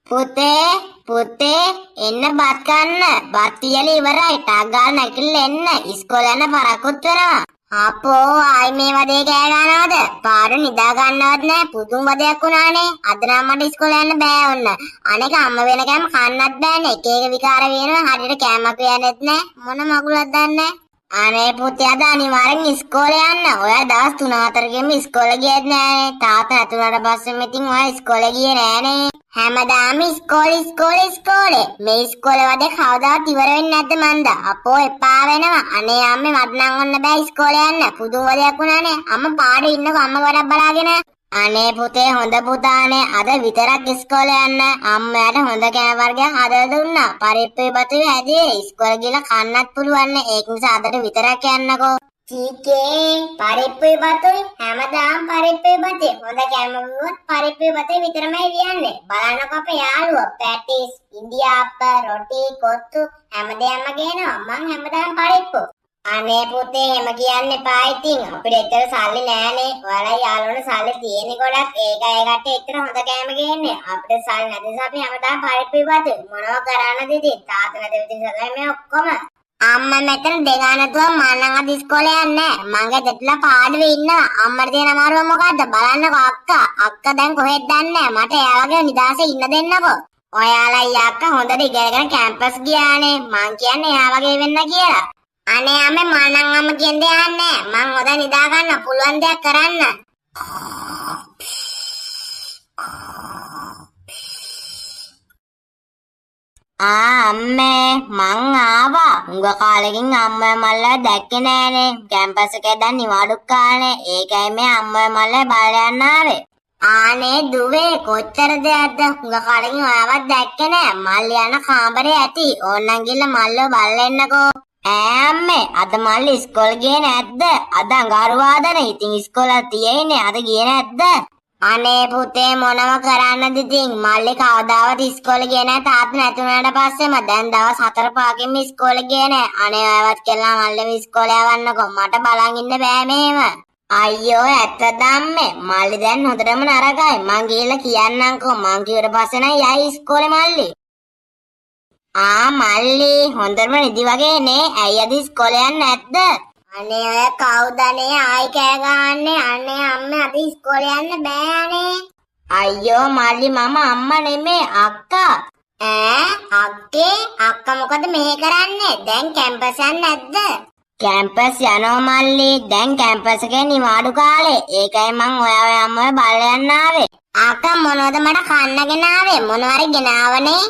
පුතේ පුතේ එන්න බත් කන්න. බත් තියලා ඉවරයි. ටක් ගාලා නැගිටලා එන්න. ඉස්කෝලේ යන්න පරක්කුත් වෙනවා. අපෝ ආයි මේ වදේ කෑ ගන්නවද? පාඩු නිදා ගන්නවත් නෑ. පුදුම වදයක් වුණානේ. අද නම් මට ඉස්කෝලේ යන්න බෑ ඔන්න. අනේක අම්ම වෙනකම් කන්නත් බෑනේ. එක එක විකාර වෙනවා. හරියට කෑමක් වෙන්නේත් නෑ. මොන මගුලක්ද දන්නේ. අනේ පුතේ අද අනිවාර්යෙන් ඉස්කෝලේ යන්න. ඔයා දවස් 3-4කින්ම ඉස්කෝලේ ගියෙත් නෑනේ. තාත්තා ඇතුළට පස්සෙම ඉතින් ඔයා ඉස්කෝලේ ගියේ නෑනේ. හැමදාම ඉස්කෝලේ. මේ ඉස්කෝලේ වදේ කවදාවත් ඉවර වෙන්නේ නැද්ද මන්ද? අපෝ එපා වෙනවා. අනේ අම්මේ මට නම් ඔන්න බෑ ඉස්කෝලේ යන්න. පුදුම වදයක් වුණානේ. අම්ම පාඩේ ඉන්නකො අම්ම වැඩක් බලාගෙන. අනේ පුතේ හොඳ පුතානේ අද විතරක් ඉස්කෝලේ යන්න. අම්මයාට හොඳ කෑම වර්ගයක් හදලා දුන්නා. පරිප්පුයි බතුයි හැදියේ. ඉස්කෝලේ ගිහලා කන්නත් පුළුවන්. ඒක නිසා අදට විතරක් යන්නකෝ. චීකේ පරිප්පුයි බතුයි හැමදාම පරිප්පුයි බතේ. හොඳ කෑම වුණොත් පරිප්පුයි බතේ විතරමයි කියන්නේ. බලන්නකෝ අපේ යාළුවා පැටිස්, ඉන්දියාප්ප, රොටි, කොත්තු හැමදේම ගේනවා. මං හැමදාම පරිප්පු. අනේ පුතේ එහෙම කියන්න එපා ඉතින්. අපිට එච්චර සල්ලි නෑනේ. ඔයාලා යාළුවනේ සල්ලි තියෙන්නේ ගොඩක්. ඒකයි කට එච්චර හොඳ කෑම ගේන්නේ. අපිට සල්ලි නැති නිසා අපි හැමදාම පරිප්පුයි බතේ. මොනවා කරන්නද ඉතින්? තාත්තා නැති විදිහට මේ ඔක්කොම. අම්මා මෙතන දෙගානතුව මම නම් අද ඉස්කෝලේ යන්නේ නැහැ. මගේ දෙట్లా පාඩුවේ ඉන්නවා. අම්මට තියෙන අමාරුව මොකද්ද? බලන්නකෝ අක්කා. අක්කා දැන් කොහෙද දන්නේ? මට එයා වගේ නිදාසේ ඉන්න දෙන්නකෝ. ඔයාලා අක්කා හොඳට ඉගෙනගෙන කැම්පස් ගියානේ. මං කියන්නේ එයා වගේ වෙන්න කියලා. අනේ අම්මේ මම නම් අම්ම කියන දේ අහන්නේ නැහැ. මං හොඳ නිදා ගන්න පුළුවන් දෙයක් කරන්න. අම්මේ මං ආවා. උඟ කාලෙකින් අම්මා මල්ලා දැක්කේ නෑනේ. කැම්පස් එකේ දැන් නිවාඩු කාලේ. ඒකයි මේ අම්මා මල්ලා බලන්න යන්න ආවේ. ආනේ දුවේ කොච්චර දෙයක්ද? උඟ කාලෙකින් ඔයාවත් දැක්කේ නෑ. මල්ලි යන කාමරේ ඇති. ඕන්නම් ගිහලා මල්ලව බලලා එන්නකෝ. අම්මේ අද මල්ලි ඉස්කෝලේ ගියේ නැද්ද? අද අඟහරුවාදනේ. ඉතින් ඉස්කෝලේ තියෙන්නේ. අද ගියේ නැද්ද? අනේ පුතේ මොනව කරන්නද ඉතින් මල්ලි කවදාවත් ඉස්කෝලේ ගියේ නැහැ තාත්තා නැතුණාට පස්සේම දැන් දවස් 4-5කින්ම ඉස්කෝලේ ගියේ නැහැ. අනේ ඔයවත් කියලා මල්ලිම ඉස්කෝලේ යවන්නකෝ. මට බලන් ඉන්න බෑ මෙහෙම. අයියෝ ඇත්තද අම්මේ? මල්ලි දැන් හොඳටම නරකයි. මං ගිහලා කියන්නම්කෝ. මං කිව්වට පස්සේ නෑ යයි ඉස්කෝලේ මල්ලි. මල්ලි හොඳටම නිදි වගේ නේ. ඇයි අද ඉස්කෝලේ යන්නේ නැද්ද? අනේ ඔය කවුදනේ ආයි කෑ ගහන්නේ? අනේ අම්මේ අද ඉස්කෝලේ යන්න බෑනේ. අයියෝ මල්ලි මම අම්මා නෙමේ අක්කා. අක්කා මොකද මෙහෙ කරන්නේ? දැන් කැම්පස් යන්නේ නැද්ද? කැම්පස් යනවා මල්ලි. දැන් කැම්පස් එකේ නිවාඩු කාලේ. ඒකයි මං ඔයාව අම්මව බලන්න යන්න ආවේ. අක්කා මොනවද මට කන්න ගෙනාවේ? මොනවාරි ගෙනාවනේ?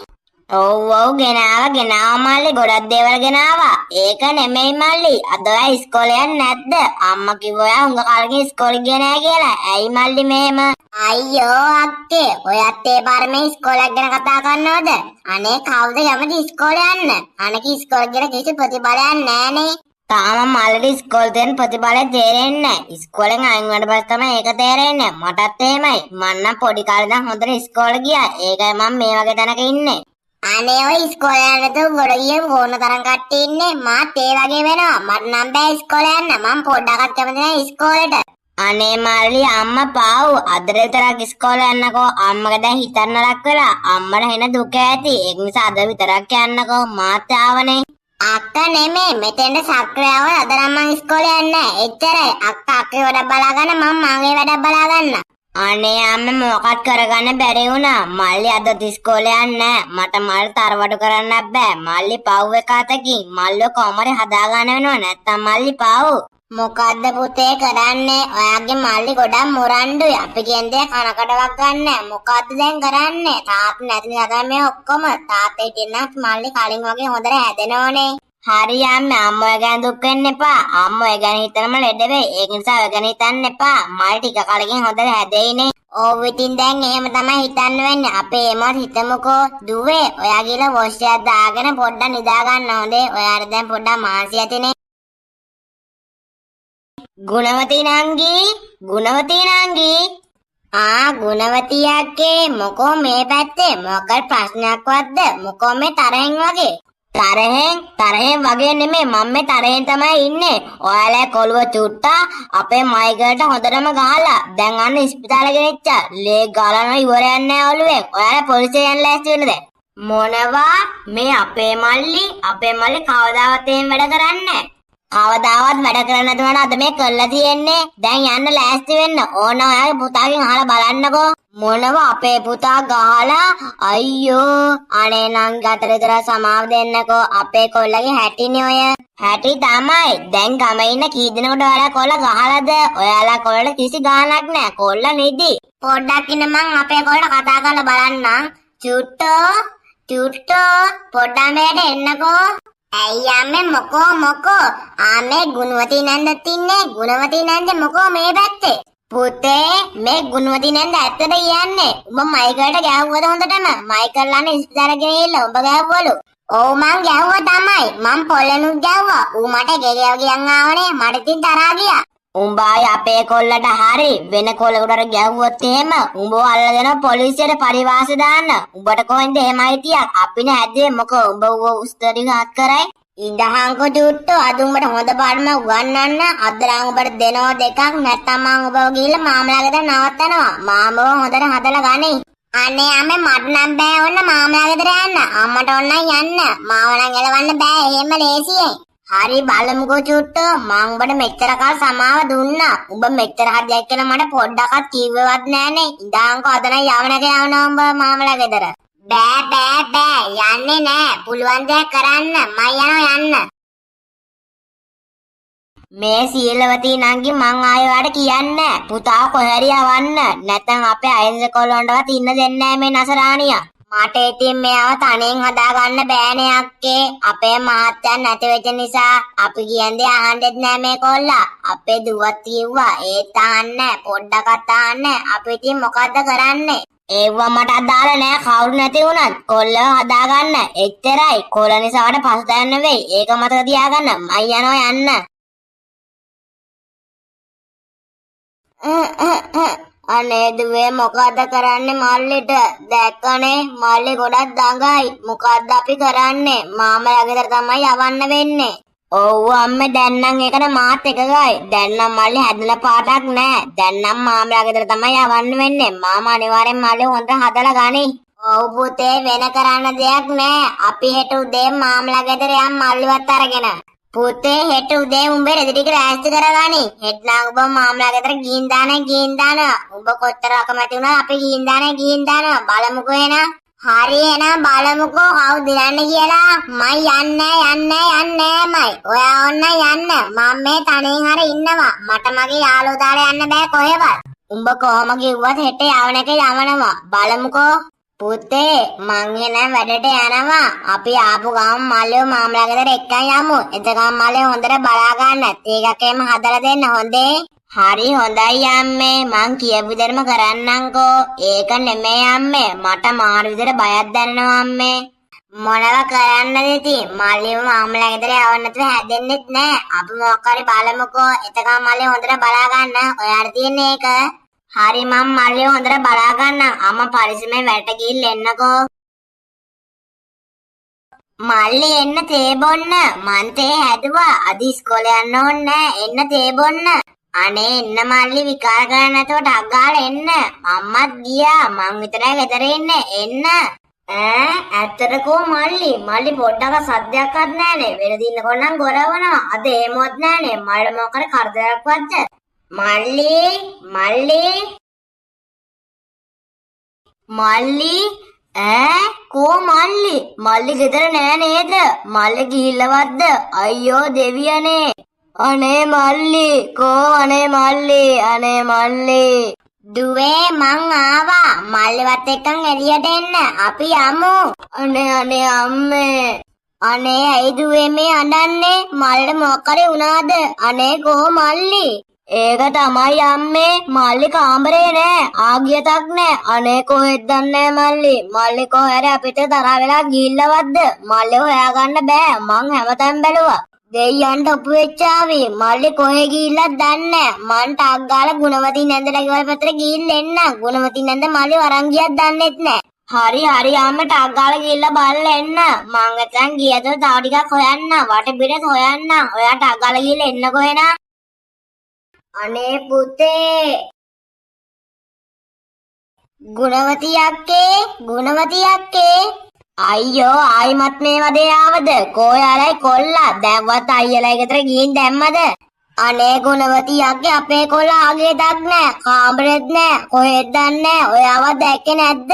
ඔව් ගෙනාවා මල්ලි. ගොඩක් දේවල් ගෙනාවා. ඒක නෙමෙයි මල්ලි. අද ඔයා ඉස්කෝලේ යන්නේ නැද්ද? අම්මා කිව්වා ඔයා හුඟ කාලෙකින් ඉස්කෝලේ ගියේ නැහැ කියලා. ඇයි මල්ලි මෙහෙම? අයියෝ අක්කේ ඔයත් ඒ පාරේ ඉස්කෝලයක් ගැන කතා කරනවද? අනේ කවුද කැමති ඉස්කෝලේ යන්න? අනක ඉස්කෝලේ ගැන කිසි ප්‍රතිඵලයක් නැහනේ. තාම මල්ලිට ඉස්කෝලේ දෙන ප්‍රතිඵලය තේරෙන්නේ නැහැ. ඉස්කෝලෙන් අයින් වුණාට පස්සේ තමයි ඒක තේරෙන්නේ. මටත් එහෙමයි. මං නම් පොඩි කාලේ ඉඳන් හොඳට ඉස්කෝලේ ගියා. ඒකයි මම මේ වගේ තැනක ඉන්නේ. අනේ ඔය ඉස්කෝලේ යනද ගොඩ ගියම ඕන තරම් කට්ටිය ඉන්නේ. මාත් ඒ වගේ වෙනවා. මට නම් බෑ ඉස්කෝලේ යන්න. මම පොඩ්ඩක්වත් කැමති නැහැ ඉස්කෝලේට. අනේ මල්ලි අම්මා පාව් අද විතරක් ඉස්කෝලේ යන්නකෝ. අම්මගේ දැන් හිතන්න ලක් වෙලා. අම්මට හෙන දුක ඇති. ඒක නිසා අද විතරක් යන්නකෝ. මාත් ආවනේ. අක්කා නෙමෙයි මෙතෙන්ට සක්‍රියව අද නම් මං ඉස්කෝලේ යන්නේ නැහැ. එච්චරයි. අක්කා අක්කේ වැඩ බලාගන්න මම මගේ වැඩ බලාගන්න. අනේ අම්මේ මොකක්ද කරගන්න බැරි වුණා. මල්ලි අද ඉස්කෝලේ යන්නේ නැහැ. මට මල් තරවඩු කරන්නත් බෑ. මල්ලි පව් එක අතකින් මල්ලෝ කොහමද හදා ගන්න වෙනව නැත්තම් මල්ලි පව්. මොකද්ද පුතේ කරන්නේ? ඔයාගේ මල්ලි ගොඩක් මුරණ්ඩුයි. අපි කියන දේ කනකටවත් ගන්නෑ. මොකද්ද දැන් කරන්නේ? තාත්තා නැති නිසා මේ ඔක්කොම. තාත්තේ කියනත් මල්ලි කලින් වගේ හොඳට හැදෙනවනේ. හරි අම්මේ අම්මෝ ගැන දුක් වෙන්න එපා. අම්මෝ ගැන හිතනම ලෙඩ වෙයි. ඒක නිසා ඔය ගැන හිතන්න එපා. මල් ටික කලකින් හොඳට හැදෙයිනේ. ඔව් ඉතින් දැන් එහෙම තමයි හිතන්න වෙන්නේ. අපේ එමත් හිතමුකෝ. දුවේ ඔයා ගිහලා වොෂ් එකක් දාගෙන පොඩ්ඩක් නිදා ගන්න ඕනේ. ඔයාට දැන් පොඩ්ඩක් මාසි ඇතිනේ. ගුණවතී නංගී ගුණවතී අක්කේ මොකෝ මේ පැත්තේ මොකක් ප්‍රශ්නයක්වත්ද? මොකෝ මේ තරහින් වගේ? තරහෙන් වගේ නෙමෙයි මම මේ තරහෙන් තමයි ඉන්නේ. ඔයාලා කොළුව චුට්ටා අපේ මයිකල්ට හොඳටම ගහලා දැන් අන්න ඉස්පිතාලේ ගෙනිච්චා. ලේ ගලන ඉවරයක් නැහැ ඔළුවේ. ඔයාලා පොලිසියට යන්න ලෑස්ති වෙන්න දැන්. මොනවා මේ අපේ මල්ලි කවදාවත් එහෙම වැඩ කරන්නේ කවදාවත් වැඩ කරන්න නැතුවන අද මේ කරලා තියෙන්නේ. දැන් යන්න ලෑස්ති වෙන්න ඕන. ඔයාගේ පුතාගෙන් අහලා බලන්නකෝ. මොනවා අපේ පුතා ගහලා අයියෝ අනේ නංගි අතර විතර සමාව දෙන්නකෝ. අපේ කොල්ලගේ හැටිනේ ඔය. හැටි තමයි. දැන් ගමේ ඉන්න කී දෙනෙකුට ඔයාලා කොල්ල ගහලාද? ඔයාලා කොල්ලට කිසි ගාණක් නැහැ. කොල්ල නිදි. පොඩ්ඩක් ඉන්න මං අපේ කොල්ලට කතා කරලා බලන්නම්. චුට්ටෝ පොඩ්ඩක් මේට එන්නකෝ. ඇයි අම්මේ මොකෝ ආමේ ගුණවති නැන්දත් ඉන්නේ. ගුණවති නැන්ද මොකෝ මේ පැත්තේ. පුතේ මේ ගුණවති නැන්ද ඇත්තද කියන්නේ? උඹ මයිකල්ට ගැහුවද හොඳටම? මයිකල් ලානේ ඉස්පිතාලේ ගෙනිහිල්ලා උඹ ගැහුවලු. ඔව් මං ගැහුවා තමයි. මං පොල්ලනුත් ගැහුවා. ඌ මට ගෙගව ගියන් ආවනේ. මට ඉතින් තරහා ගියා. උඹ අපේ කොල්ලට හරි වෙන කොල්ලෙකුට ගැහුවොත් එහෙම උඹව අල්ලගෙන පොලිසියට පරිවාස දාන්න. උඹට කොහෙන්ද එහෙමයි තියක්? අපිනේ හැදුවේ මොකෝ උඹ උස්තරි හත් කරයි. ඉඳහන්කො චුට්ටෝ අද උඹට හොඳ පාඩම උගන්වන්න. අදලා උඹට දෙනව දෙකක් නැත්තම් මං උඹව ගිහලා මාමලාගෙද නවත්තනවා. මාමව හොඳට හදලා ගනි. අනේ අම්මේ මට නම් බෑ ඔන්න මාමලාගෙදට යන්න. අම්මට ඕන යන්න. මාව නම් එලවන්න බෑ එහෙම ලේසියෙන්. හරි බලමුකෝ චුට්ටෝ මං උඹට මෙච්චර කල් සමාව දුන්නා. උඹ මෙච්චර හරියක් කියලා මට පොඩ්ඩක්වත් කිව්වවත් නෑනේ. ඉඳහන්කො අද නම් යවනවා උඹ මාමලා ගෙදර. බෑ යන්නේ නෑ. පුළුවන් දෙයක් කරන්න. මං යන්න. මේ සීලවතී නංගි මං ආයෙ කියන්නේ පුතා කොහරි යවන්න. නැත්නම් අපේ අයින්ස කොල්ලොන්ටවත් ඉන්න දෙන්නේ නෑ මේ නසරාණියා. මට ඉතින් මෙයාව තනියෙන් හදාගන්න බෑනේ අක්කේ. අපේ මහත්තයන් නැති වෙච්ච නිසා අපි කියන්නේ අහන්නෙත් නෑ මේ කොල්ලා. අපේ දුවත් කිව්වා ඒත් අහන්නේ පොඩ්ඩක්වත් අහන්නේ. අපි ඉතින් මොකද්ද කරන්නේ? ඒව මට අදාළ නෑ. කවුරු නැති වුණත් කොල්ලව හදාගන්න එච්චරයි. කොල්ල නිසා වට පසුතැවෙන්න නෙවෙයි. ඒක මතක තියාගන්න. මම යන්න. අනේ දුවේ මොකද්ද කරන්නේ මල්ලිට? දැක්කනේ මල්ලි ගොඩක් දඟයි. මොකද්ද අපි කරන්නේ? මාමා ළඟට තමයි යවන්න වෙන්නේ. ඔව් අම්මේ දැන් නම් ඒකට මාත් එකගයි. දැන් නම් මල්ලි හැදෙන පාටක් නෑ. දැන් නම් මාමා ළඟට තමයි යවන්න වෙන්නේ. මාමා අනිවාර්යෙන් මල්ලි හොඳට හදලා ගනි. ඔව් පුතේ වෙන කරන්න දෙයක් නෑ. අපි හෙට උදේ මාමා ළඟට යම් මල්ලිවත් අරගෙන. පුතේ හෙට උදේ උඹේ රෙදි ටික රෑස්ති කරගනි. හෙට නම් ඔබ මාමලා ගෙදර ගිහින් දාන. උඹ කොච්චර අකමැති වුණා අපි ගිහින් දාන. බලමුකෝ එහෙනම්. හරි එහෙනම් බලමුකෝ කවුද යන්නේ කියලා. මම යන්නේ මයි. ඔයා ඔන්න යන්න. මම මේ තනියෙන් හරි ඉන්නවා. මට මගේ යාළුවෝ දාලා යන්න බෑ කොහෙවත්. උඹ කොහොම කිව්වත් හෙට යවන එක යවනවා. බලමුකෝ. පුතේ මං එනම් වැඩට යනවා. අපි ආපු ගමන් මල්ලිව මාමලා ගෙදර එක්කන් යමු. එතකම් මල්ලිව හොඳට බලා ගන්න. ඒකක් එහෙම හදලා දෙන්න හොඳේ. හරි හොඳයි අම්මේ. මං කියපු විදිහටම කරන්නම්කෝ. ඒක නෙමෙයි අම්මේ. මට මාරු විදිහට බයක් දැනෙනවා අම්මේ. මොනව කරන්නද ඉතින්? මල්ලිව මාමලා ගෙදර යවන්න නැතුව හැදෙන්නෙත් නෑ. අපි මොකක් හරි බලමුකෝ. එතකම් මල්ලිව හොඳට බලා ගන්න. ඔයාට තියෙන එක. හරි මම මල්ලිව හොඳට බලා ගන්නම්. අම්මා පරිස්සමෙන් වැඩට ගිහින් එන්නකෝ. මල්ලි එන්න තේ බොන්න. මං තේ හැදුවා. අද ඉස්කෝලේ යන්න ඕනේ නෑ. එන්න තේ බොන්න. අනේ එන්න මල්ලි විකාර කරන්නේ නැතුව ඩක් ගාලා එන්න. අම්මත් ගියා. මං විතරයි ගෙදර ඉන්නේ. එන්න. ඇත්තටකෝ මල්ලි පොඩ්ඩක් සද්දයක්වත් නෑනේ. වෙන දිනකොට නම් ගොරවනවා. අද එහෙමවත් නෑනේ. මල්ලි මොකද කරදරයක්වත් මල්ලි කෝ මල්ලි ගෙදර නෑ නේද? මල්ලි ගිහිල්ලවත්ද? අයියෝ දෙවියනේ. අනේ මල්ලි දුවේ මං ආවා. මල්ලිවත් එක්කන් එළියට එන්න. අපි යමු. අනේ අම්මේ. අනේ ඇයි දුවේ මේ අඬන්නේ? මල්ලිට මොකක් හරි වුණාද? අනේ කෝ මල්ලි. ඒක තමයි අම්මේ. මල්ලි කාමරේ නෑ. ආගියතක් නෑ. අනේ කොහෙද දන්නේ මල්ලි කොහෙද අපිට තරහ වෙලා ගිහිල්ලවත්ද? මල්ලි හොයාගන්න බෑ. මං හැමතැන බැලුවා. දෙයියන්ට ඔප්පු වෙච්චාවි. මල්ලි කොහෙ ගිහිල්ලත් දන්නේ නෑ. මං ටක් ගාලා ගුණවති නැන්දට ගෙවල් පැත්තට ගිහින් එන්න. ගුණවති නැන්ද මල්ලි වරන් ගියක් දන්නෙත් නෑ. හරි හරි යාම ටක් ගාලා ගිහිල්ලා බලලා එන්න. මං එතන ගියතොත් තව ටිකක් හොයන්න. වටපිට හොයන්න. ඔයා ටක් ගාලා ගිහිල්ලා එන්නකෝ එහෙනම්. අනේ පුතේ. ගුණවති අක්කේ. අයියෝ ආයිමත් මේ වදේ ආවද? කෝයාලයි කොල්ලා දැන්වත් අයියලා ගෙදර ගිහින් දැම්මද? අනේ ගුණවති අක්කේ අපේ කොල්ලා ආගේ දක් නෑ. කාමරෙත් නෑ. කොහෙද දන්නේ? ඔයාව දැක්කේ නැද්ද?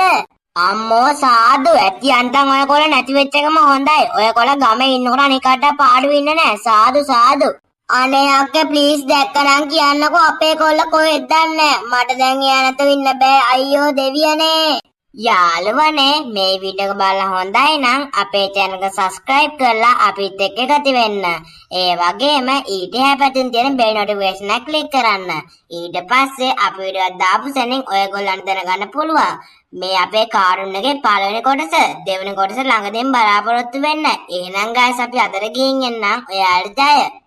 අම්මෝ සාදු ඇති අන්තන් ඔය කොල්ල නැති වෙච්ච එකම හොඳයි. ඔය කොල්ල ගමේ ඉන්නකොට අනිකට පාඩු ඉන්නේ නෑ. සාදු. අනේ අක්කේ ප්ලීස් දැක්කනම් කියන්නකෝ අපේ කොල්ල කොහෙද දන්නේ? මට දැන් එයා නැතුව ඉන්න බෑ. අයියෝ දෙවියනේ. යාළුවනේ මේ වීඩියෝ එක බලලා හොඳයි නම් අපේ channel එක subscribe කරලා අපිත් එක්ක එකතු වෙන්න. ඒ වගේම ඊට හැපැතින් තියෙන bell notification එක click කරන්න. ඊට පස්සේ අපි වීඩියෝ එක දාපු සැනින් ඔයගොල්ලන්ට දැනගන්න පුළුවන්. මේ අපේ කාර්ටුන් එකේ පළවෙනි කොටස දෙවෙනි කොටස ළඟදීම බලාපොරොත්තු වෙන්න. එහෙනම් guys අපි අදට ගිහින් එන්නම්. ඔයාලට ජය.